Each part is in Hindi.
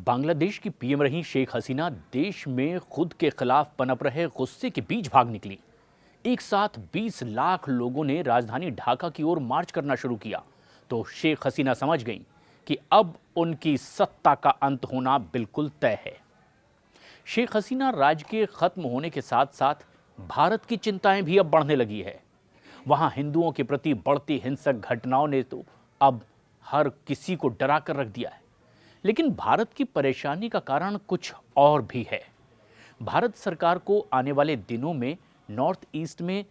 बांग्लादेश की पीएम रही शेख हसीना देश में खुद के खिलाफ पनप रहे गुस्से के बीच भाग निकली। एक साथ 20 लाख लोगों ने राजधानी ढाका की ओर मार्च करना शुरू किया तो शेख हसीना समझ गईं कि अब उनकी सत्ता का अंत होना बिल्कुल तय है। शेख हसीना राज के खत्म होने के साथ साथ भारत की चिंताएं भी अब बढ़ने लगी है। वहां हिंदुओं के प्रति बढ़ती हिंसक घटनाओं ने तो अब हर किसी को डरा कर रख दिया है। लेकिन भारत की परेशानी का कारण कुछ और भी है। भारत सरकार को आने वाले दिनों में नॉर्थ ईस्ट में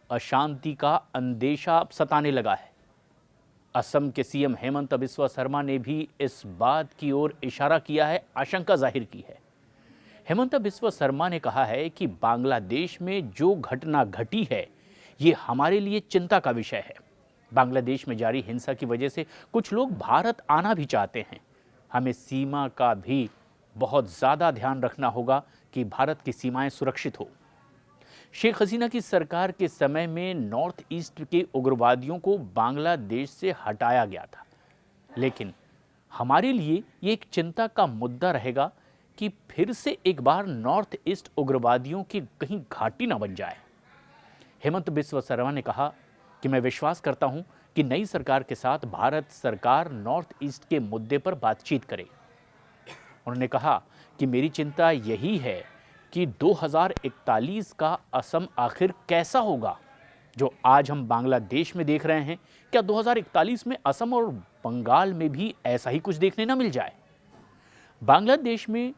अशांति का अंदेशा सताने लगा है। असम के सीएम हेमंत बिस्वा शर्मा ने भी इस बात की ओर इशारा किया है, आशंका जाहिर की है। हेमंत बिस्वा शर्मा ने कहा है कि बांग्लादेश में जो घटना घटी है ये हमारे लिए चिंता का विषय है। बांग्लादेश में जारी हिंसा की वजह से कुछ लोग भारत आना भी चाहते हैं। हमें सीमा का भी बहुत ज़्यादा ध्यान रखना होगा कि भारत की सीमाएं सुरक्षित हो। शेख हसीना की सरकार के समय में नॉर्थ ईस्ट के उग्रवादियों को बांग्लादेश से हटाया गया था, लेकिन हमारे लिए ये एक चिंता का मुद्दा रहेगा कि फिर से एक बार नॉर्थ ईस्ट उग्रवादियों की कहीं घाटी न बन जाए। हेमंत बिस्वा शर्मा ने कहा कि मैं विश्वास करता हूं कि नई सरकार के साथ भारत सरकार नॉर्थ ईस्ट के मुद्दे पर बातचीत करे। उन्होंने कहा कि मेरी चिंता यही है कि 2041 का असम आखिर कैसा होगा। जो आज हम बांग्लादेश में देख रहे हैं, क्या 2041 में असम और बंगाल में भी ऐसा ही कुछ देखने न मिल जाए। बांग्लादेश में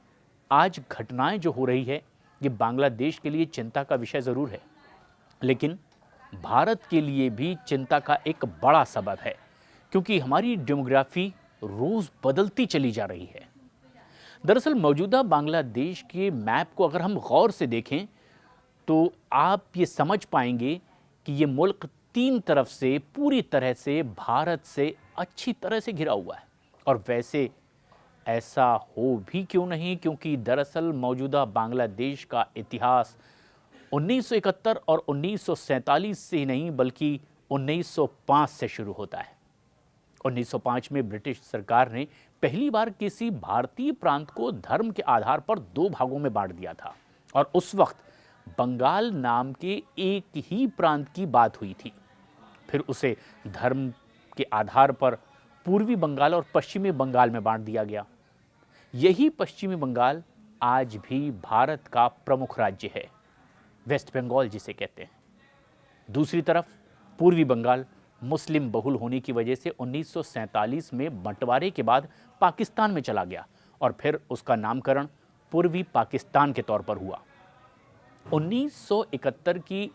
आज घटनाएं जो हो रही है ये बांग्लादेश के लिए चिंता का विषय जरूर है, लेकिन भारत के लिए भी चिंता का एक बड़ा सबब है, क्योंकि हमारी डेमोग्राफी रोज बदलती चली जा रही है। दरअसल मौजूदा बांग्लादेश के मैप को अगर हम गौर से देखें तो आप ये समझ पाएंगे कि ये मुल्क 3 तरफ से पूरी तरह से भारत से अच्छी तरह से घिरा हुआ है। और वैसे ऐसा हो भी क्यों नहीं, क्योंकि दरअसल मौजूदा बांग्लादेश का इतिहास 1971 और 1947 से ही नहीं बल्कि 1905 से शुरू होता है। 1905 में ब्रिटिश सरकार ने पहली बार किसी भारतीय प्रांत को धर्म के आधार पर 2 भागों में बांट दिया था और उस वक्त बंगाल नाम के एक ही प्रांत की बात हुई थी। फिर उसे धर्म के आधार पर पूर्वी बंगाल और पश्चिमी बंगाल में बांट दिया गया। यही पश्चिमी बंगाल आज भी भारत का प्रमुख राज्य है, वेस्ट बंगाल जिसे कहते हैं। दूसरी तरफ पूर्वी बंगाल मुस्लिम बहुल होने की वजह से 1947 में बंटवारे के बाद पाकिस्तान में चला गया और फिर उसका नामकरण पूर्वी पाकिस्तान के तौर पर हुआ। 1971 की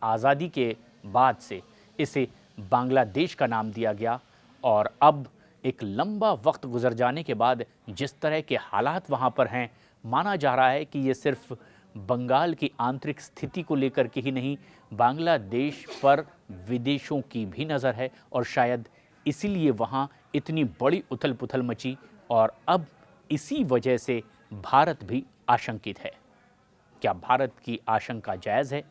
आज़ादी के बाद से इसे बांग्लादेश का नाम दिया गया और अब एक लंबा वक्त गुजर जाने के बाद जिस तरह के हालात वहाँ पर हैं, माना जा रहा है कि ये सिर्फ बंगाल की आंतरिक स्थिति को लेकर के ही नहीं, बांग्लादेश पर विदेशों की भी नज़र है और शायद इसीलिए वहाँ इतनी बड़ी उथल पुथल मची और अब इसी वजह से भारत भी आशंकित है। क्या भारत की आशंका जायज़ है?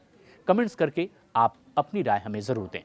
कमेंट्स करके आप अपनी राय हमें ज़रूर दें।